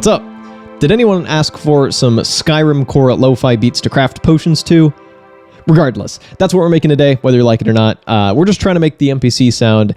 What's up? Did anyone ask for some Skyrim core lo-fi beats to craft potions to? Regardless, that's what we're making today, whether you like it or not. We're just trying to make the MPC sound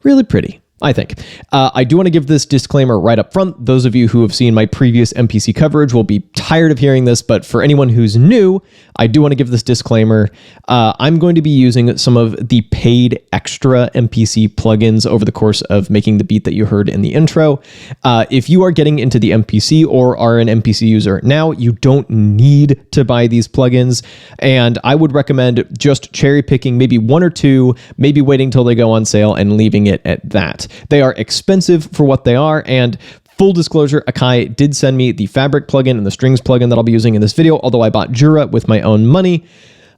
really pretty, I think. I do want to give this disclaimer right up front. Those of you who have seen my previous MPC coverage will be tired of hearing this, but for anyone who's new, I do want to give this disclaimer. I'm going to be using some of the paid extra MPC plugins over the course of making the beat that you heard in the intro. If you are getting into the MPC or are an MPC user now, you don't need to buy these plugins, and I would recommend just cherry picking maybe one or two, maybe waiting till they go on sale and leaving it at that. They are expensive for what they are, and full disclosure, Akai did send me the Fabric plugin and the Strings plugin that I'll be using in this video, although I bought Jura with my own money.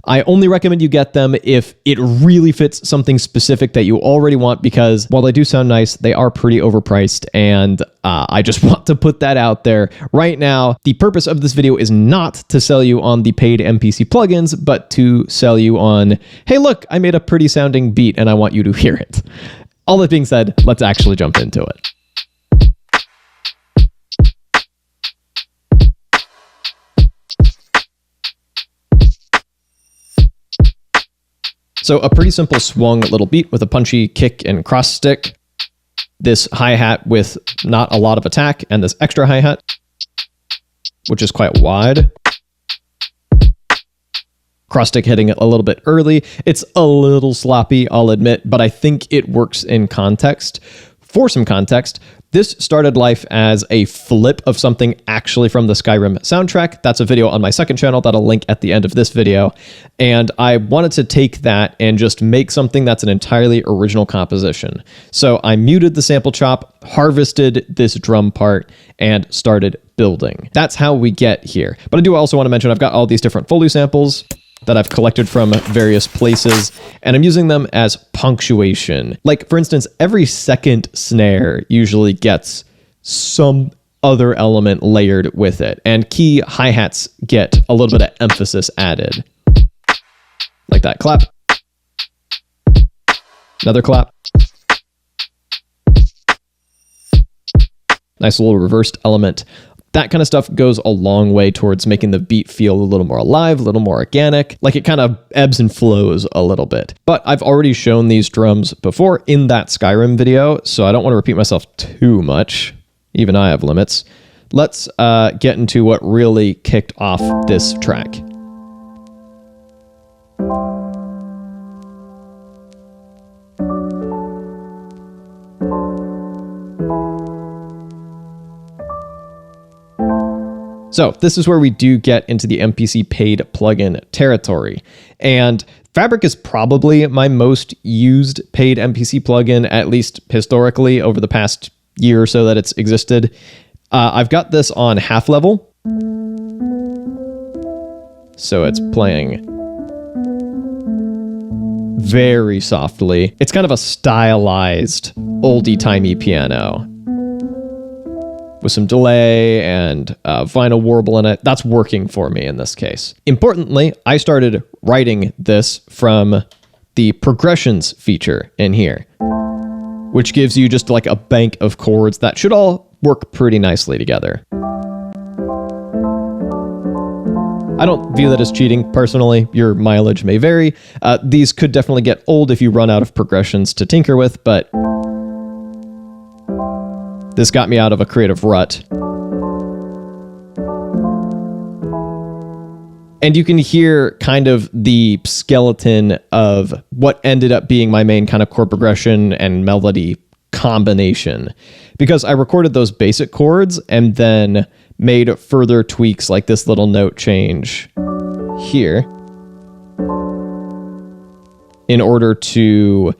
I only recommend you get them if it really fits something specific that you already want, because while they do sound nice, they are pretty overpriced, and I just want to put that out there right now. The purpose of this video is not to sell you on the paid MPC plugins, but to sell you on, hey look, I made a pretty sounding beat and I want you to hear it. All that being said, let's actually jump into it. So a pretty simple swung little beat with a punchy kick and cross stick. This hi-hat with not a lot of attack, and this extra hi-hat, which is quite wide. Cross stick hitting it a little bit early. It's a little sloppy, I'll admit, but I think it works in context. For some context, this started life as a flip of something actually from the Skyrim soundtrack. That's a video on my second channel that I'll link at the end of this video. And I wanted to take that and just make something that's an entirely original composition. So I muted the sample chop, harvested this drum part, and started building. That's how we get here. But I do also want to mention I've got all these different Foley samples that I've collected from various places, and I'm using them as punctuation. Like, for instance, every second snare usually gets some other element layered with it, and key hi-hats get a little bit of emphasis added. Like that clap. Another clap. Nice little reversed element. That kind of stuff goes a long way towards making the beat feel a little more alive, a little more organic, like it kind of ebbs and flows a little bit. But I've already shown these drums before in that Skyrim video, so I don't want to repeat myself too much. Even I have limits. Let's get into what really kicked off this track. So this is where we do get into the MPC paid plugin territory. And Fabric is probably my most used paid MPC plugin, at least historically over the past year or so that it's existed. I've got this on half level. So it's playing very softly. It's kind of a stylized oldie-timey piano with some delay and vinyl warble in it. That's working for me in this case. Importantly, I started writing this from the progressions feature in here, which gives you just like a bank of chords that should all work pretty nicely together. I don't view that as cheating, personally. Your mileage may vary. These could definitely get old if you run out of progressions to tinker with, but this got me out of a creative rut. And you can hear kind of the skeleton of what ended up being my main kind of chord progression and melody combination. Because I recorded those basic chords and then made further tweaks like this little note change here in order to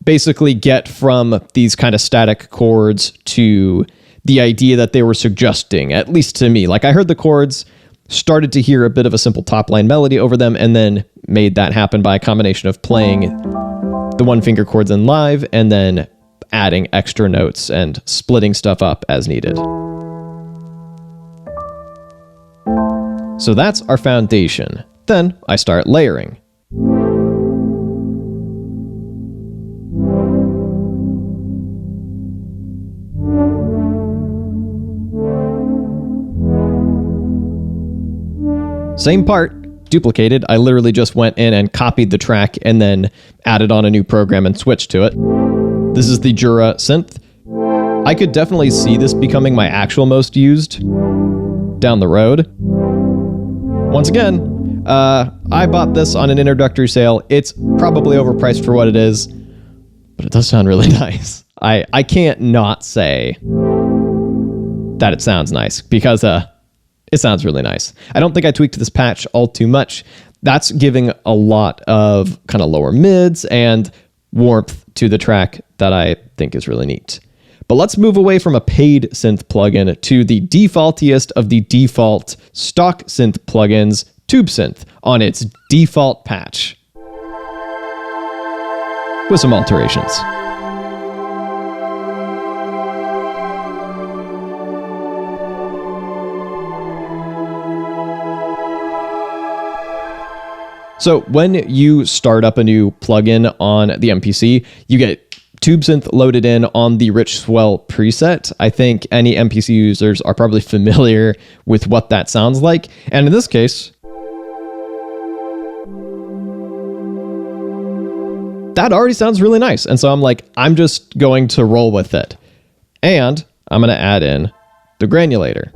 basically get from these kind of static chords to the idea that they were suggesting, at least to me. Like, I heard the chords, started to hear a bit of a simple top line melody over them, and then made that happen by a combination of playing the one finger chords in live and then adding extra notes and splitting stuff up as needed. So that's our foundation. Then I start layering. Same part, duplicated. I literally just went in and copied the track and then added on a new program and switched to it. This is the Jura synth. I could definitely see this becoming my actual most used down the road. Once again, I bought this on an introductory sale. It's probably overpriced for what it is, but it does sound really nice. I can't not say that it sounds nice because it sounds really nice. I don't think I tweaked this patch all too much. That's giving a lot of kind of lower mids and warmth to the track that I think is really neat. But let's move away from a paid synth plugin to the defaultiest of the default stock synth plugins, Tube Synth, on its default patch, with some alterations. So when you start up a new plugin on the MPC, you get Tube Synth loaded in on the Rich Swell preset. I think any MPC users are probably familiar with what that sounds like. And in this case, that already sounds really nice. And so I'm like, I'm just going to roll with it. And I'm going to add in the granulator.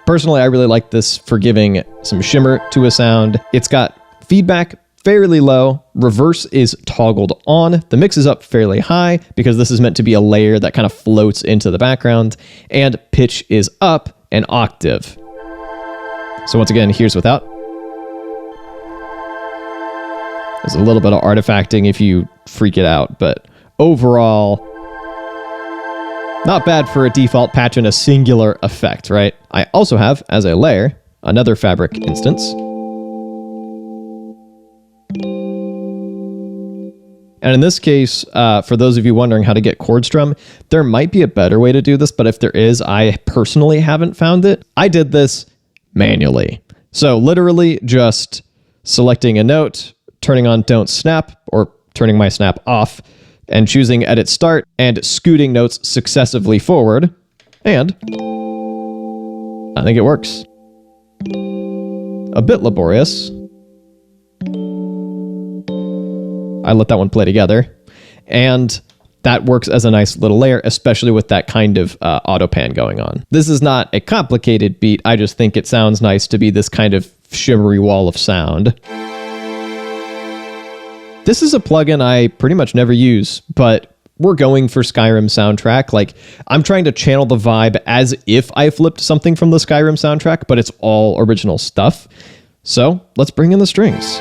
Personally, I really like this for giving some shimmer to a sound. It's got feedback fairly low, reverse is toggled on, the mix is up fairly high because this is meant to be a layer that kind of floats into the background, and pitch is up an octave. So once again, here's without. There's a little bit of artifacting if you freak it out, but overall, not bad for a default patch and a singular effect, right? I also have, as a layer, another Fabric instance. And in this case, for those of you wondering how to get chord strum, there might be a better way to do this, but if there is, I personally haven't found it. I did this manually. So literally just selecting a note, turning on Don't Snap, or turning my snap off, and choosing Edit Start, and scooting notes successively forward. And I think it works. A bit laborious. I let that one play together, and that works as a nice little layer, especially with that kind of auto pan going on. This is not a complicated beat. I just think it sounds nice to be this kind of shimmery wall of sound. This is a plugin I pretty much never use, but we're going for Skyrim soundtrack. Like, I'm trying to channel the vibe as if I flipped something from the Skyrim soundtrack, but it's all original stuff. So let's bring in the strings.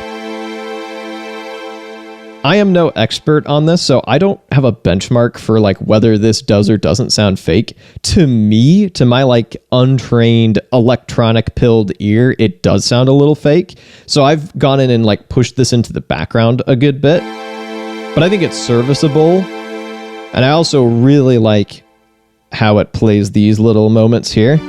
I am no expert on this, so I don't have a benchmark for like whether this does or doesn't sound fake. To me, to my like untrained electronic pilled ear, it does sound a little fake. So I've gone in and like pushed this into the background a good bit, but I think it's serviceable. And I also really like how it plays these little moments here.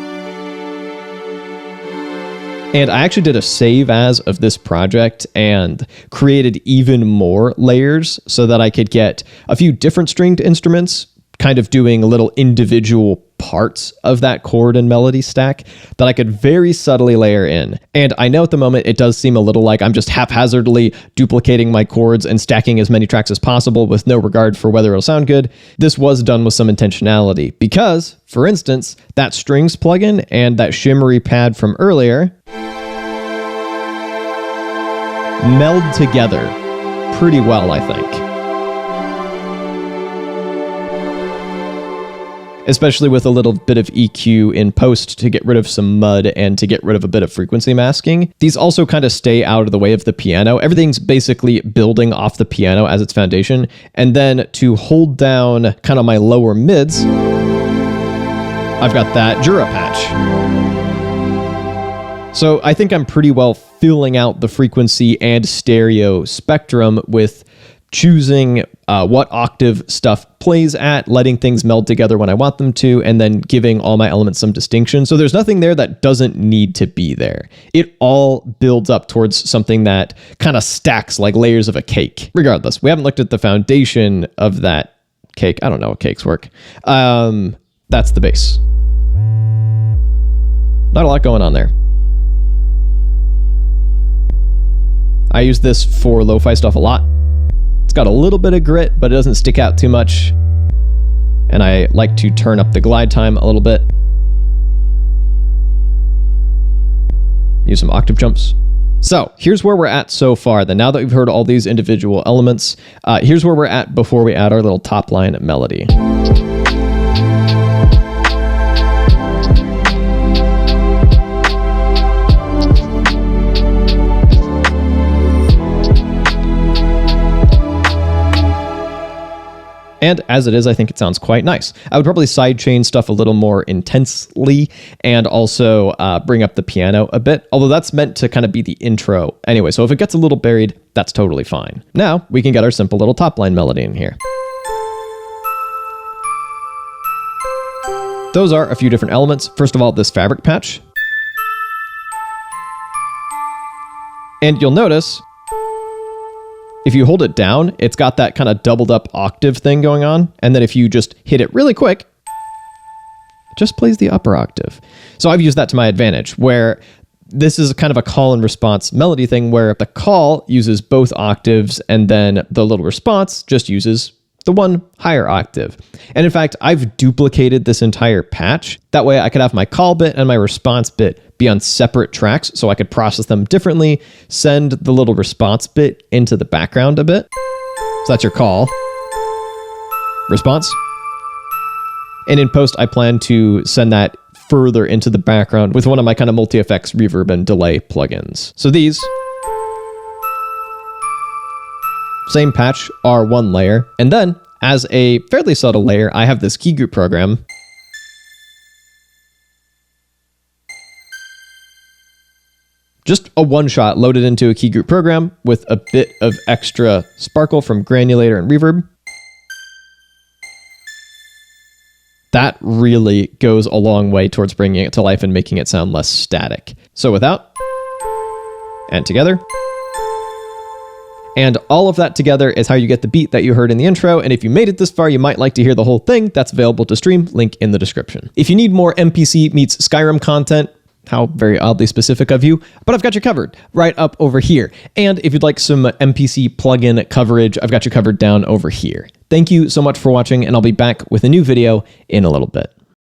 And I actually did a save as of this project and created even more layers so that I could get a few different stringed instruments, kind of doing little individual parts of that chord and melody stack that I could very subtly layer in. And I know at the moment it does seem a little like I'm just haphazardly duplicating my chords and stacking as many tracks as possible with no regard for whether it'll sound good. This was done with some intentionality because, for instance, that strings plugin and that shimmery pad from earlier meld together pretty well, I think. Especially with a little bit of EQ in post to get rid of some mud and to get rid of a bit of frequency masking. These also kind of stay out of the way of the piano. Everything's basically building off the piano as its foundation. And then to hold down kind of my lower mids, I've got that Jura patch. So I think I'm pretty well filling out the frequency and stereo spectrum with choosing what octave stuff plays at, letting things meld together when I want them to, and then giving all my elements some distinction. So there's nothing there that doesn't need to be there. It all builds up towards something that kind of stacks like layers of a cake. Regardless, we haven't looked at the foundation of that cake. I don't know how cakes work. That's the bass. Not a lot going on there. I use this for lo-fi stuff a lot. It's got a little bit of grit, but it doesn't stick out too much. And I like to turn up the glide time a little bit. Use some octave jumps. So here's where we're at so far. Then now that we've heard all these individual elements, here's where we're at before we add our little top line melody. And as it is, I think it sounds quite nice. I would probably sidechain stuff a little more intensely and also bring up the piano a bit, although that's meant to kind of be the intro anyway. So if it gets a little buried, that's totally fine. Now we can get our simple little top line melody in here. Those are a few different elements. First of all, this fabric patch. And you'll notice if you hold it down, it's got that kind of doubled up octave thing going on. And then if you just hit it really quick, it just plays the upper octave. So I've used that to my advantage, where this is kind of a call and response melody thing where the call uses both octaves and then the little response just uses the one higher octave. And in fact, I've duplicated this entire patch. That way I could have my call bit and my response bit be on separate tracks so I could process them differently, send the little response bit into the background a bit. So that's your call. Response. And in post, I plan to send that further into the background with one of my kind of multi-effects reverb and delay plugins. So these same patch are one layer. And then as a fairly subtle layer, I have this key group program. Just a one shot loaded into a key group program with a bit of extra sparkle from granulator and reverb. That really goes a long way towards bringing it to life and making it sound less static. So without and together. And all of that together is how you get the beat that you heard in the intro. And if you made it this far, you might like to hear the whole thing. That's available to stream, link in the description. If you need more MPC meets Skyrim content, how very oddly specific of you, but I've got you covered right up over here. And if you'd like some MPC plugin coverage, I've got you covered down over here. Thank you so much for watching, and I'll be back with a new video in a little bit.